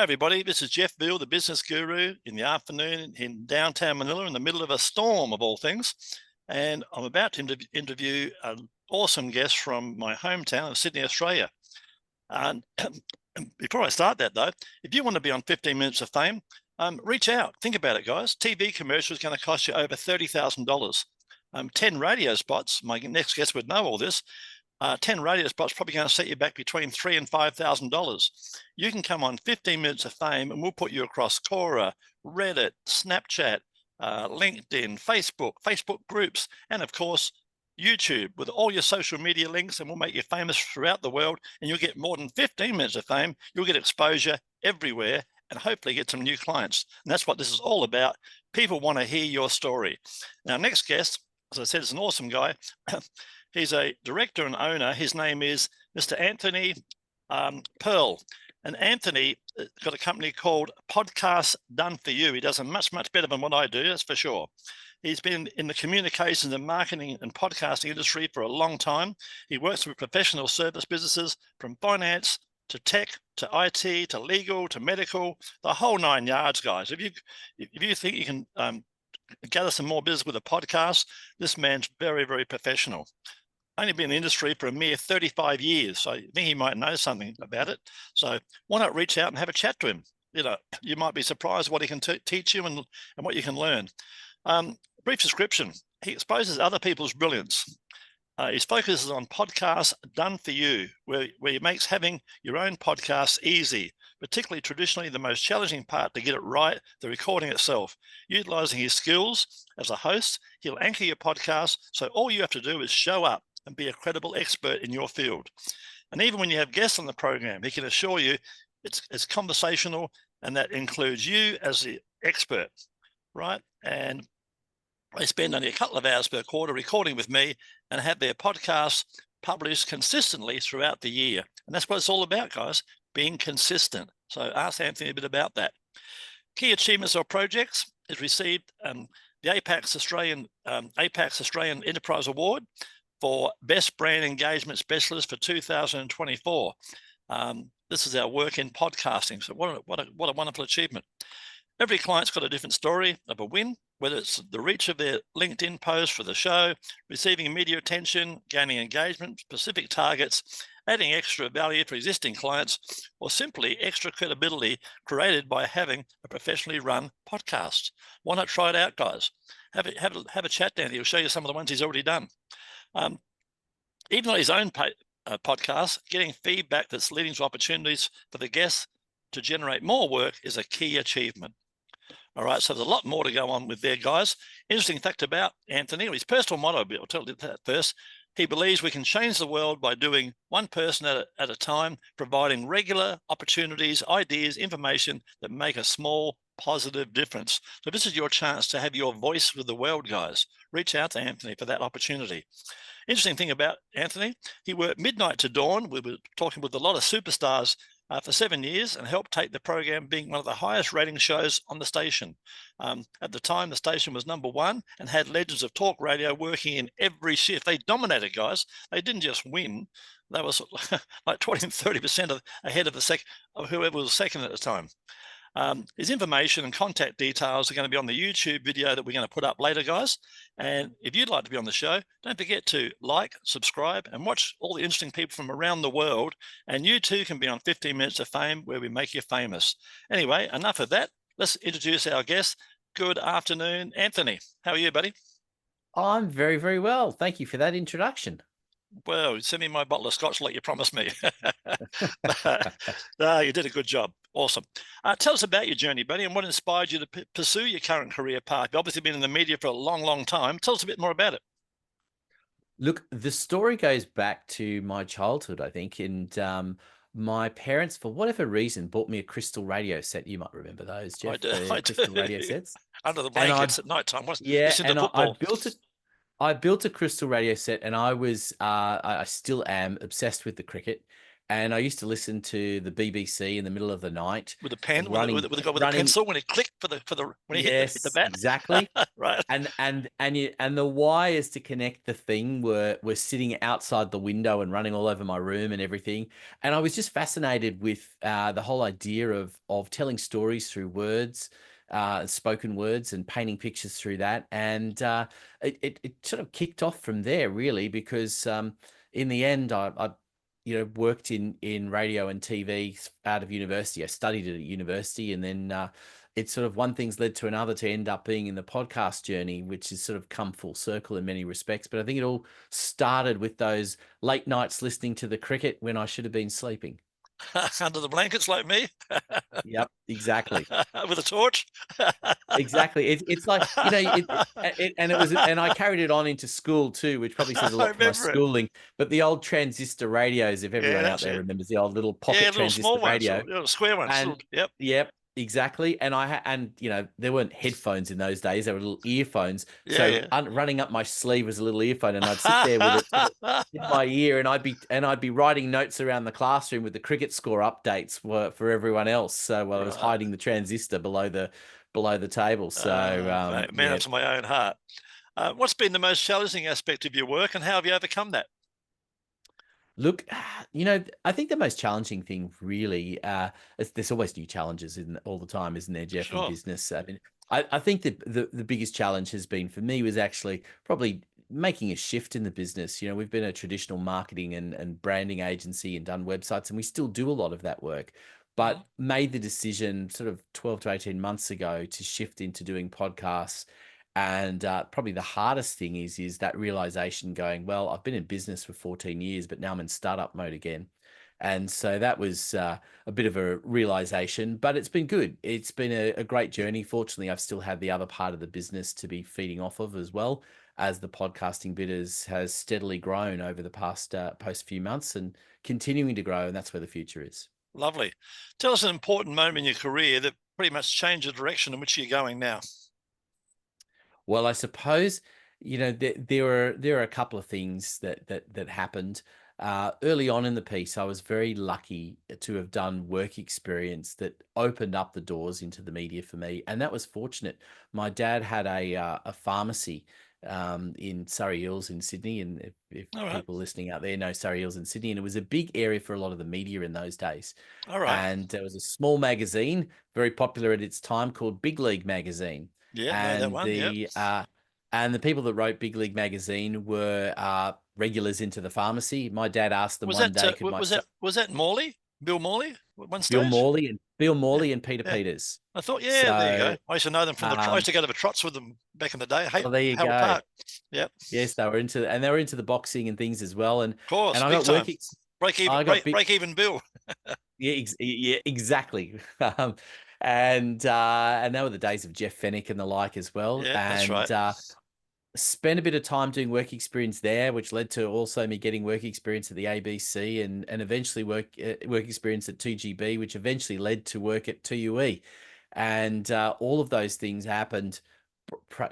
everybody, this is Jeff Veale, the business guru, in the afternoon in downtown Manila in the middle of a storm of all things. And I'm about to interview an awesome guest from my hometown of Sydney, Australia. And before I start that though, if you want to be on 15 Minutes of Fame, reach out. Think about it, guys. TV commercial is going to cost you over $30,000. 10 radio spots, my next guest would know all this, 10 radio spots probably going to set you back between $3,000 and $5,000. You can come on 15 Minutes of Fame and we'll put you across Quora, Reddit, Snapchat, LinkedIn, Facebook groups, and of course, YouTube with all your social media links, and we'll make you famous throughout the world, and you'll get more than 15 minutes of fame. You'll get exposure everywhere and hopefully get some new clients. And that's what this is all about. People want to hear your story. Now, next guest, as I said, is an awesome guy. He's a director and owner. His name is Mr. Anthony Perl. And Anthony got a company called Podcast Done For You. He does it much, much better than what I do, that's for sure. He's been in the communications and marketing and podcasting industry for a long time. He works with professional service businesses from finance to tech to IT to legal to medical, the whole 9 yards, guys. If you think you can gather some more business with a podcast, this man's very, very professional. Only been in the industry for a mere 35 years, so I think he might know something about it. So why not reach out and have a chat to him? You know, you might be surprised what he can teach you and what you can learn. Brief description: he exposes other people's brilliance. His focus is on podcasts done for you, where he makes having your own podcast easy, particularly traditionally the most challenging part to get it right, the recording itself. Utilizing his skills as a host, he'll anchor your podcast, so all you have to do is show up and be a credible expert in your field. And even when you have guests on the program, he can assure you it's conversational, and that includes you as the expert, right? And they spend only a couple of hours per quarter recording with me and have their podcasts published consistently throughout the year. And that's what it's all about, guys, being consistent. So ask Anthony a bit about that. Key achievements or projects is received the APAC's Australian Enterprise Award for Best Brand Engagement Specialist for 2024. This is our work in podcasting. So what a wonderful achievement. Every client's got a different story of a win, whether it's the reach of their LinkedIn post for the show, receiving media attention, gaining engagement, specific targets, adding extra value for existing clients, or simply extra credibility created by having a professionally run podcast. Why not try it out, guys? Have a chat down here. He'll show you some of the ones he's already done. Even on his own podcast, getting feedback that's leading to opportunities for the guests to generate more work is a key achievement. All right, so there's a lot more to go on with there, guys. Interesting fact about Anthony, his personal motto, I'll tell you that first. He believes we can change the world by doing one person at a time, providing regular opportunities, ideas, information that make a small positive difference. So this is your chance to have your voice with the world, guys. Reach out to Anthony for that opportunity. Interesting thing about Anthony, he worked midnight to dawn. We were talking with a lot of superstars for 7 years and helped take the program being one of the highest rating shows on the station. At the time, the station was #1 and had legends of talk radio working in every shift. They dominated, guys. They didn't just win. They was like 20 and 30% ahead of whoever was second at the time. His information and contact details are going to be on the YouTube video that we're going to put up later, guys. And if you'd like to be on the show, don't forget to like, subscribe, and watch all the interesting people from around the world. And you too can be on 15 Minutes of Fame, where we make you famous. Anyway, enough of that. Let's introduce our guest. Good afternoon, Anthony. How are you, buddy? I'm very, very well. Thank you for that introduction. Well, send me my bottle of scotch like you promised me. You did a good job. Awesome. Tell us about your journey, buddy, and what inspired you to pursue your current career path. You've obviously been in the media for a long, long time. Tell us a bit more about it. Look, the story goes back to my childhood, I think. And my parents, for whatever reason, bought me a crystal radio set. You might remember those, Jeff. I do. Crystal radio sets. Under the blankets at night time. Yeah, and I built a crystal radio set, and I still am obsessed with the cricket. And I used to listen to the BBC in the middle of the night, with a pen, running, with the guy with a running. pencil when he clicked when he hit the Yes, bat. exactly. Right. And the wires to connect the thing were sitting outside the window and running all over my room and everything. And I was just fascinated with the whole idea of telling stories through words, spoken words, and painting pictures through that. And it sort of kicked off from there, really, because in the end, I worked in radio and TV out of university. I studied at university, and then it's sort of one thing's led to another to end up being in the podcast journey, which has sort of come full circle in many respects. But I think it all started with those late nights listening to the cricket when I should have been sleeping. Under the blankets like me. Yep, exactly. With a torch. Exactly. It's like, and I carried it on into school too, which probably says a I lot for my remember it. schooling. But the old transistor radios, if everyone out there remembers the old little pocket little transistor small ones, radio, little square ones. and Yep. yep, exactly. And there weren't headphones in those days; there were little earphones. Yeah, So yeah. Running up my sleeve was a little earphone, and I'd sit there with it sort of in my ear, and I'd be writing notes around the classroom with the cricket score updates for everyone else. So while I was hiding the transistor below the table. So man up to my own heart. What's been the most challenging aspect of your work, and how have you overcome that? Look, I think the most challenging thing really, there's always new challenges in all the time, isn't there, Jeff, in Sure. business? I mean, I think that the biggest challenge has been for me was actually probably making a shift in the business. We've been a traditional marketing and branding agency and done websites, and we still do a lot of that work, but made the decision sort of 12 to 18 months ago to shift into doing podcasts. And probably the hardest thing is that realization going, well, I've been in business for 14 years, but now I'm in startup mode again. And so that was a bit of a realization, but it's been good. It's been a great journey. Fortunately, I've still had the other part of the business to be feeding off of as well, as the podcasting bit has steadily grown over the past few months and continuing to grow. And that's where the future is. Lovely. Tell us an important moment in your career that pretty much changed the direction in which you're going now. Well, I suppose, there are a couple of things that happened. Early on in the piece, I was very lucky to have done work experience that opened up the doors into the media for me, and that was fortunate. My dad had a pharmacy in Surrey Hills in Sydney, and if people listening out there know Surrey Hills in Sydney, and it was a big area for a lot of the media in those days. All right. And there was a small magazine, very popular at its time, called Big League Magazine. Yeah, know that one. And the people that wrote Big League Magazine were regulars into the pharmacy. My dad asked them one day, was that Morley? Bill Morley at one stage? Bill Morley and Peter Peters. I thought, there you go. I used to know them from I used to go to the trots with them back in the day. Well, there you go. Park. Yep. Yes, they were into the boxing and things as well. And of course, and I got working. Break even Bill. Yeah, exactly. And they were the days of Jeff Veale and the like as well. Yeah, and that's right. Spent a bit of time doing work experience there, which led to also me getting work experience at the ABC and eventually work experience at 2GB, which eventually led to work at 2UE. And all of those things happened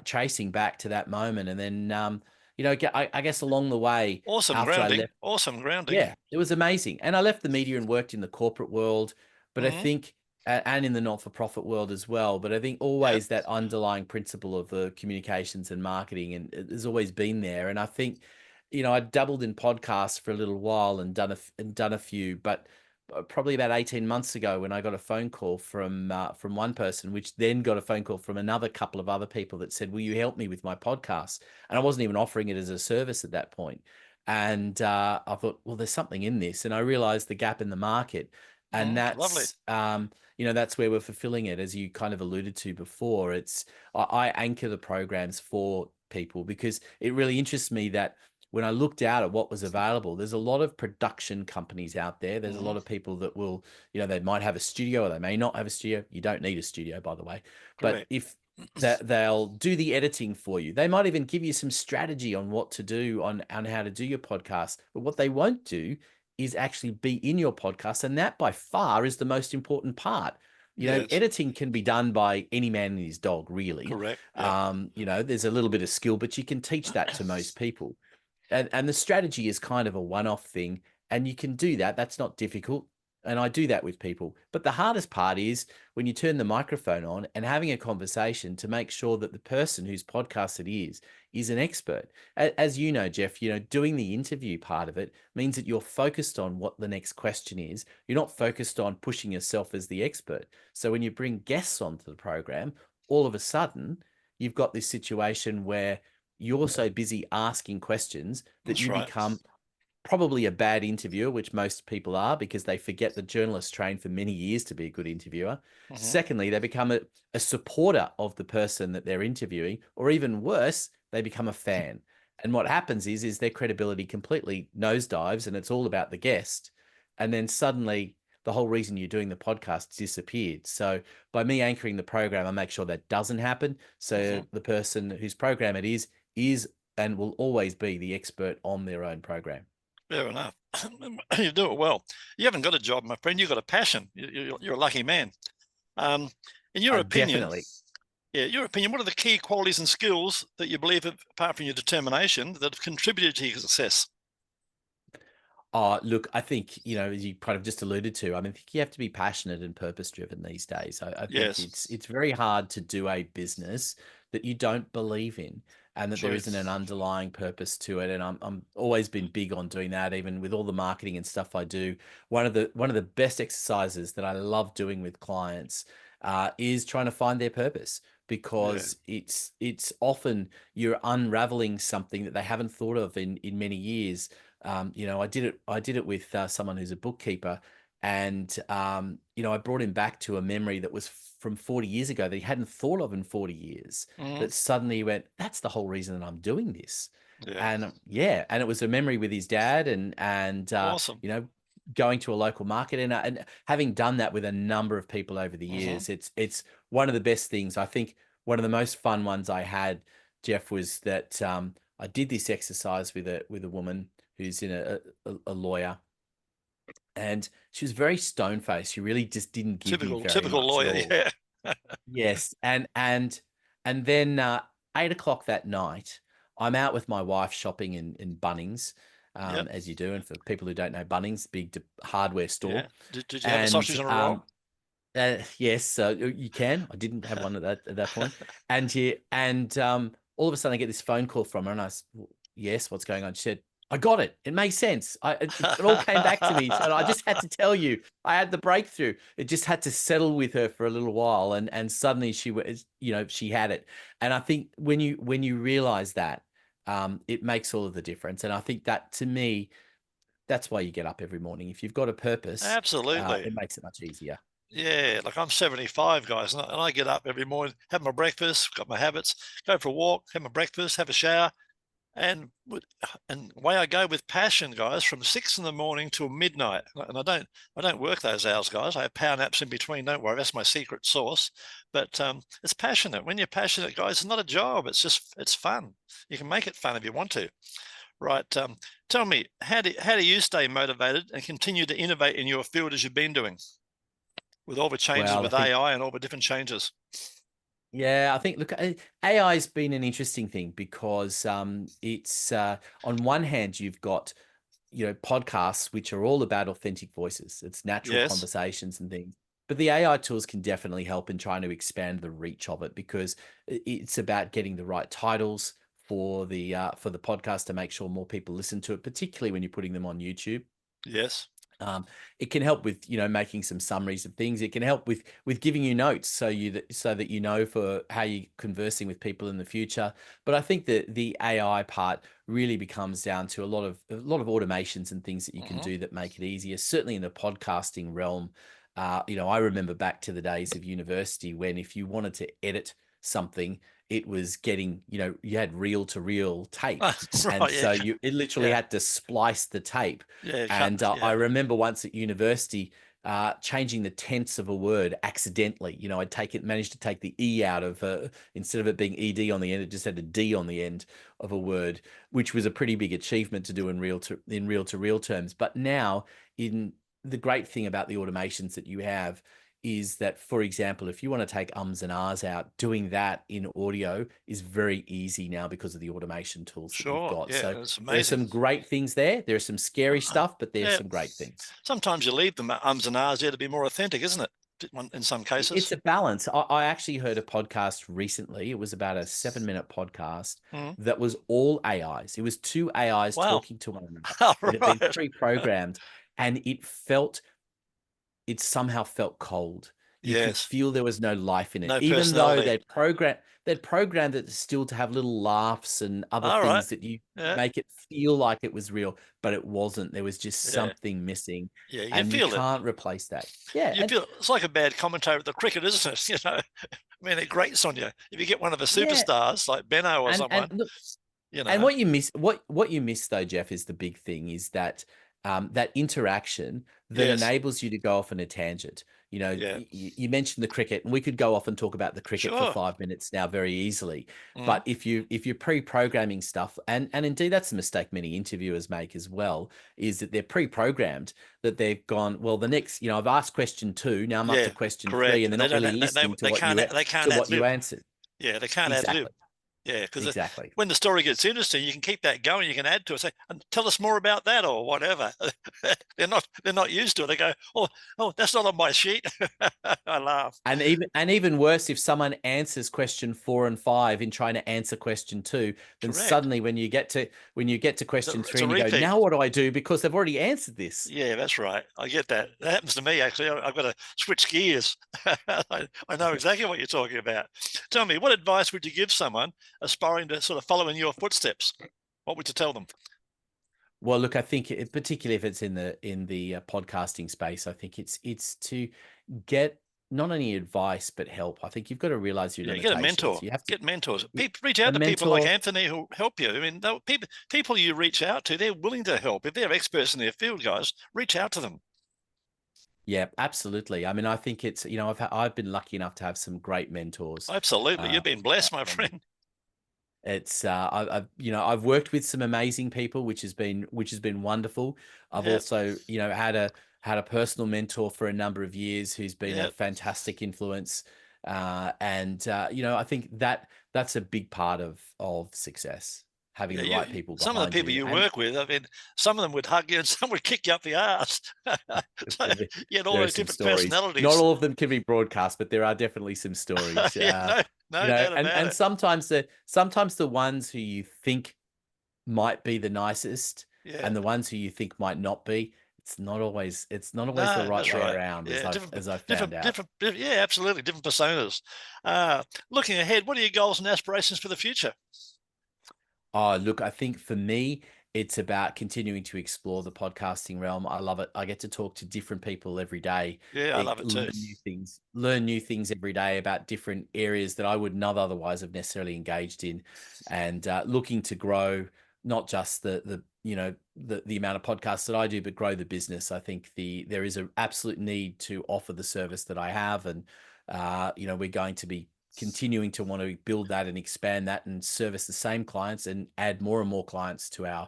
chasing back to that moment. And then, I guess along the way, awesome grounding. Yeah, it was amazing. And I left the media and worked in the corporate world, but I think, and in the not-for-profit world as well. But I think always that underlying principle of the communications and marketing, and it has always been there. And I think, I dabbled in podcasts for a little while and done a few, but probably about 18 months ago, when I got a phone call from one person, which then got a phone call from another couple of other people that said, will you help me with my podcast? And I wasn't even offering it as a service at that point. And I thought, well, there's something in this. And I realized the gap in the market. And that's, lovely. That's where we're fulfilling it, as you kind of alluded to before. I anchor the programs for people because it really interests me that when I looked out at what was available, there's a lot of production companies out there. There's a lot of people that will, they might have a studio or they may not have a studio. You don't need a studio, by the way. But if they'll do the editing for you, they might even give you some strategy on what to do, on how to do your podcast. But what they won't do is actually be in your podcast. And that by far is the most important part. Editing can be done by any man and his dog, really. Correct. There's a little bit of skill, but you can teach that to most people. And the strategy is kind of a one-off thing. And you can do that. That's not difficult. And I do that with people. But the hardest part is when you turn the microphone on and having a conversation to make sure that the person whose podcast it is an expert. As you know, Jeff, doing the interview part of it means that you're focused on what the next question is. You're not focused on pushing yourself as the expert. So when you bring guests onto the program, all of a sudden, you've got this situation where you're so busy asking questions that That's you right. become probably a bad interviewer, which most people are because they forget that journalists trained for many years to be a good interviewer. Secondly, they become a supporter of the person that they're interviewing, or even worse, they become a fan. And what happens is their credibility completely nosedives and it's all about the guest. And then suddenly the whole reason you're doing the podcast disappeared. So by me anchoring the program, I make sure that doesn't happen. So the person whose program it is and will always be the expert on their own program. Fair enough. You do it well. You haven't got a job, my friend. You've got a passion. You're a lucky man. In your opinion, Definitely. your opinion, what are the key qualities and skills that you believe, apart from your determination, that have contributed to your success? Look, I think, as you kind of just alluded to, I mean, I think you have to be passionate and purpose driven these days. I think Yes, it's very hard to do a business that you don't believe in and that there true. isn't an underlying purpose to it. And I'm always been big on doing that, even with all the marketing and stuff I do. One of the best exercises that I love doing with clients is trying to find their purpose because it's often you're unraveling something that they haven't thought of in many years. I did it with someone who's a bookkeeper, and I brought him back to a memory that was from 40 years ago that he hadn't thought of in 40 years. Mhm. That suddenly he went, "That's the whole reason that I'm doing this." Yeah, And and it was a memory with his dad, and awesome. going to a local market and having done that with a number of people over the Mhm. years, it's one of the best things. I think one of the most fun ones I had, Jeff, was that I did this exercise with a woman who's a lawyer, and she was very stone faced. She really just didn't give me very Typical much at lawyer. all. Yeah. Yes, and then 8 o'clock that night, I'm out with my wife shopping in Bunnings, Yep. as you do. And for people who don't know, Bunnings, big hardware store, Yeah. Did you have a and sausage on a roll? yes, so you can. I didn't have one at that point, and all of a sudden I get this phone call from her, and yes, what's going on? She said, "I got it. It makes sense. It all came back to me, and I just had to tell you, I had the breakthrough. It just had to settle with her for a little while, and suddenly she was, she had it. And I think when you realize that, it makes all of the difference. And I think that to me, that's why you get up every morning. If you've got a purpose, Absolutely. it makes it much easier. Yeah, like I'm 75, guys, and I get up every morning, have my breakfast, got my habits, go for a walk, have my breakfast, have a shower, and away I go with passion, guys, from 6 in the morning till midnight. And I don't work those hours, guys. I have power naps in between. Don't worry, that's my secret sauce. But it's passionate. When you're passionate, guys, it's not a job. It's fun. You can make it fun if you want to. Right. Tell me, how do you stay motivated and continue to innovate in your field as you've been doing with all the changes Well, I with think AI and all the different changes? Yeah, I think look, AI has been an interesting thing because it's on one hand you've got podcasts which are all about authentic voices. It's natural Yes. conversations and things. But the AI tools can definitely help in trying to expand the reach of it because it's about getting the right titles for the podcast to make sure more people listen to it, particularly when you're putting them on YouTube. Yes. It can help with making some summaries of things. It can help with giving you notes so that you know for how you're conversing with people in the future. But I think that the AI part really becomes down to a lot of automations and things that you can Hmm. do that make it easier. Certainly in the podcasting realm, I remember back to the days of university when if you wanted to edit something, it was getting you had reel to reel tape, and Right. so Yeah. it literally Yeah. had to splice the tape. Yeah. And I Yeah. remember once at university changing the tense of a word accidentally. I'd managed to take the E out of instead of it being ED on the end, it just had a D on the end of a word, which was a pretty big achievement to do in real to real terms. But now, in the great thing about the automations that you have is that, for example, if you want to take ums and ahs out, doing that in audio is very easy now because of the automation tools that we've Sure. got. Yeah, So that's there are amazing. some great things there. There are some scary stuff, but there's Yeah. some great things. Sometimes you leave them ums and ahs there to be more authentic, isn't it? In some cases. It's a balance. I actually heard a podcast recently. It was about a 7-minute podcast Mm. that was all AIs. It was two AIs Wow. talking to one another. All It had been right. pre-programmed, and it somehow felt cold. You could Yes. feel there was no life in it, No even though personality. they'd programmed it still to have little laughs and other All right. things that you Yeah. make it feel like it was real, but it wasn't. There was just Yeah. something missing, Yeah. You and you feel it. can't replace that. Yeah, You feel it's like a bad commentator at the cricket, isn't it? You know, I mean, it grates on you. If you get one of the yeah, superstars like Benno or someone, and look, you and know. what you miss though, Jeff, is the big thing is that that interaction that Yes. enables you to go off on a tangent. You know, Yeah. you mentioned the cricket, and we could go off and talk about the cricket for Sure. 5 minutes now very easily. Mm. But if you're pre-programming stuff, and indeed that's a mistake many interviewers make as well, is that they're pre-programmed, that they've gone, well, the next, I've asked question 2, now I'm up Yeah. to question Correct. 3, and they're They not really don't. listening to They what can't. you They can't to ad what you lib. answered. Yeah. They can't ad lib. Exactly. Yeah, because Exactly. when the story gets interesting, you can keep that going. You can add to it, say, and tell us more about that or whatever. They're not used to it. They go, oh, that's not on my sheet. I laugh. And even worse, if someone answers question 4 and 5 in trying to answer question 2, then Correct. suddenly when you get to question 3, and you go, repeat. now what do I do? Because they've already answered this. Yeah, that's right. I get that. That happens to me, actually. I've got to switch gears. I know exactly what you're talking about. Tell me, what advice would you give someone aspiring to sort of follow in your footsteps? What would you tell them? Well, look, I think particularly if it's in the podcasting space, I think it's to get not only advice but help. I think you've got to realize your limitations. Get a mentor. You have to get mentors. Reach out to people like Anthony who help you. I mean, people you reach out to, they're willing to help. If they're experts in their field, guys, reach out to them. Yeah, absolutely. I mean, I think it's I've been lucky enough to have some great mentors. Absolutely, you've been blessed, my friend. It's I've worked with some amazing people, which has been wonderful. I've also had a personal mentor for a number of years who's been a fantastic influence, and I think that's a big part of success. Having the right people behind you. Some of the people you work with, I mean, some of them would hug you and some would kick you up the arse. So you had all those different personalities. Not all of them can be broadcast, but there are definitely some stories. No doubt about and it. sometimes the ones who you think might be the nicest and the ones who you think might not be, it's not always the right way around, as I found out. Yeah, absolutely. Different personas. Looking ahead, what are your goals and aspirations for the future? Oh, look, I think for me, it's about continuing to explore the podcasting realm. I love it. I get to talk to different people every day. Yeah, I love it too. Learn new things every day about different areas that I would not otherwise have necessarily engaged in, and looking to grow not just the amount of podcasts that I do, but grow the business. I think there is an absolute need to offer the service that I have, and we're going to be continuing to want to build that and expand that and service the same clients and add more and more clients to our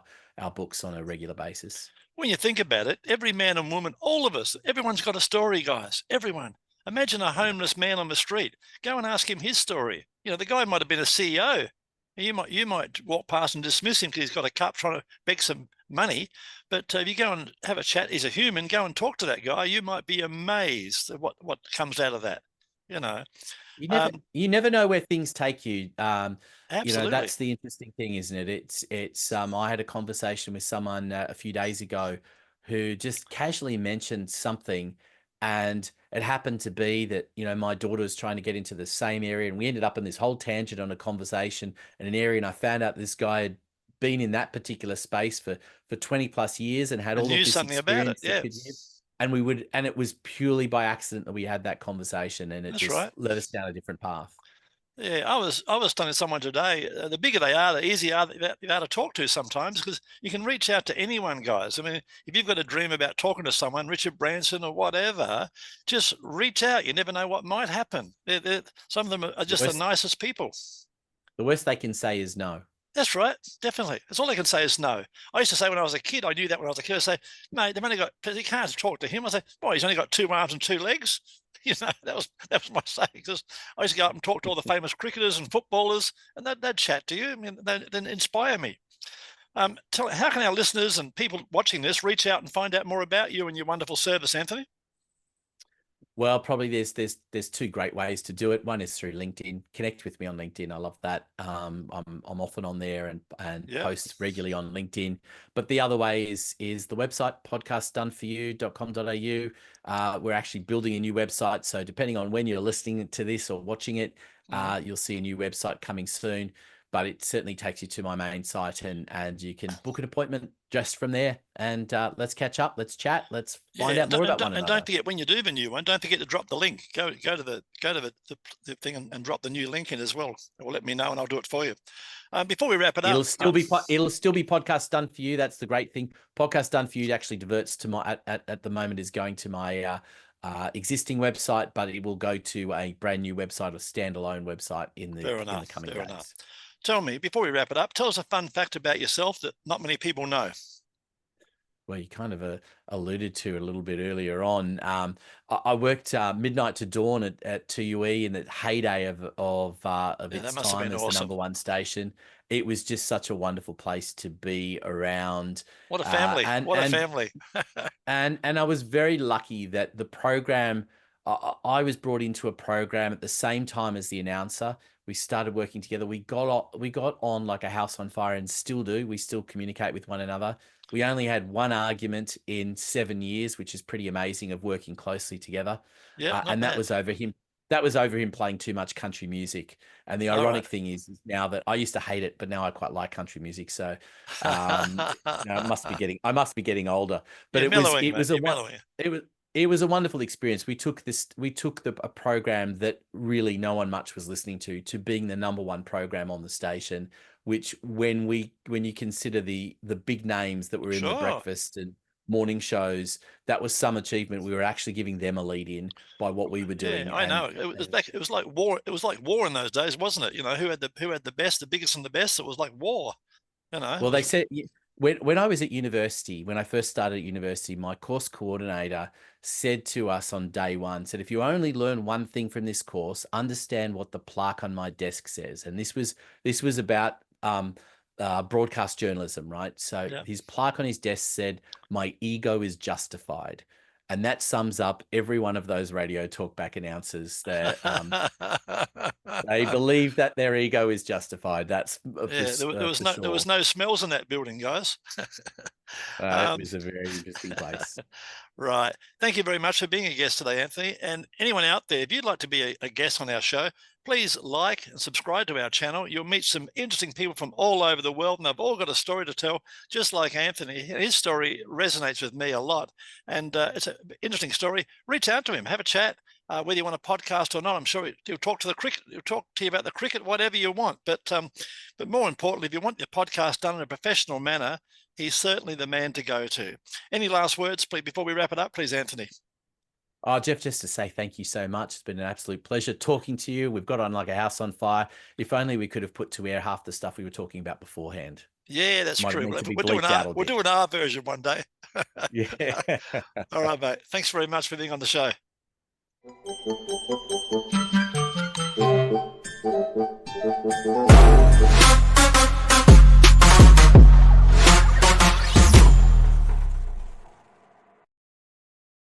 books on a regular basis. When you think about it, every man and woman, all of us, everyone's got a story, guys. Everyone. Imagine a homeless man on the street. Go and ask him his story. The guy might have been a CEO. You might walk past and dismiss him because he's got a cup trying to beg some money. But if you go and have a chat, he's a human, go and talk to that guy. You might be amazed at what comes out of that. You never know where things take you. Absolutely. That's the interesting thing, isn't it? It's I had a conversation with someone a few days ago who just casually mentioned something, and it happened to be that my daughter was trying to get into the same area, and we ended up in this whole tangent on a conversation in an area, and I found out this guy had been in that particular space for 20 plus years and had all of this something experience about it. Yeah. And it was purely by accident that we had that conversation, and it led us down a different path. Yeah, I was telling someone today, the bigger they are, the easier they are to talk to sometimes, because you can reach out to anyone, guys. I mean, if you've got a dream about talking to someone, Richard Branson or whatever, just reach out. You never know what might happen. Some of them are just the nicest people. The worst they can say is no. That's right, definitely. That's all I can say is no. I used to say when I was a kid, I knew that when I was a kid, I say, mate, you can't talk to him. I say, boy, he's only got 2 arms and 2 legs. that was my saying. Because I used to go up and talk to all the famous cricketers and footballers, and they'd chat to you. I mean, they'd inspire me. How can our listeners and people watching this reach out and find out more about you and your wonderful service, Anthony? Well, probably there's two great ways to do it. One is through LinkedIn. Connect with me on LinkedIn. I love that. I'm often on there and post regularly on LinkedIn. But the other way is the website podcastdoneforyou.com.au. We're actually building a new website. So depending on when you're listening to this or watching it, you'll see a new website coming soon. But it certainly takes you to my main site, and you can book an appointment just from there. And let's catch up, let's chat, let's find out more about one another. And don't forget, when you do the new one, don't forget to drop the link. Go to the thing and drop the new link in as well. Or let me know, and I'll do it for you. Before we wrap it up, it'll still be podcast done for you. That's the great thing. Podcast done for you actually diverts to my at the moment is going to my existing website, but it will go to a brand new website, a standalone website in the coming days. Enough. Tell me, before we wrap it up, tell us a fun fact about yourself that not many people know. Well, you kind of alluded to a little bit earlier on. I worked midnight to dawn at 𝐷𝐢𝐻 in the heyday of its time as the #1 station. It was just such a wonderful place to be around. What a family! What a family! and I was very lucky that the program. I was brought into a program at the same time as the announcer. We started working together. We got on like a house on fire, and still do. We still communicate with one another. We only had one argument in 7 years, which is pretty amazing, of working closely together. Yeah, and that was over him. That was over him playing too much country music. And the ironic thing is now that I used to hate it, but now I quite like country music. So I must be getting older. But it was a wonderful experience. We took a program that really no one much was listening to being the #1 program on the station, which when you consider the big names that were in the breakfast and morning shows, that was some achievement. We were actually giving them a lead in by what we were doing. Yeah, I know. It was like war. It was like war in those days, wasn't it? Who had the best, the biggest and the best? It was like war. Well, they said when I was at university, when I first started at university, my course coordinator said to us on day one, said, if you only learn one thing from this course, understand what the plaque on my desk says. And this was about broadcast journalism, right? So his plaque on his desk said, "My ego is justified." And that sums up every one of those radio talkback announcers that they believe that their ego is justified. That's there was no smells in that building, guys. It was a very interesting place. Right. Thank you very much for being a guest today, Anthony. And anyone out there, if you'd like to be a guest on our show, please like and subscribe to our channel. You'll meet some interesting people from all over the world, and they've all got a story to tell, just like Anthony. His story resonates with me a lot, and it's an interesting story. Reach out to him, have a chat, whether you want a podcast or not. I'm sure he'll talk to the cricket. He'll talk to you about the cricket, whatever you want. But more importantly, if you want your podcast done in a professional manner, he's certainly the man to go to. Any last words, please, before we wrap it up, please, Anthony? Oh, Jeff, just to say thank you so much. It's been an absolute pleasure talking to you. We've got on like a house on fire. If only we could have put to air half the stuff we were talking about beforehand. Yeah, that's true. We'll do an R version one day. Yeah. All right, mate. Thanks very much for being on the show.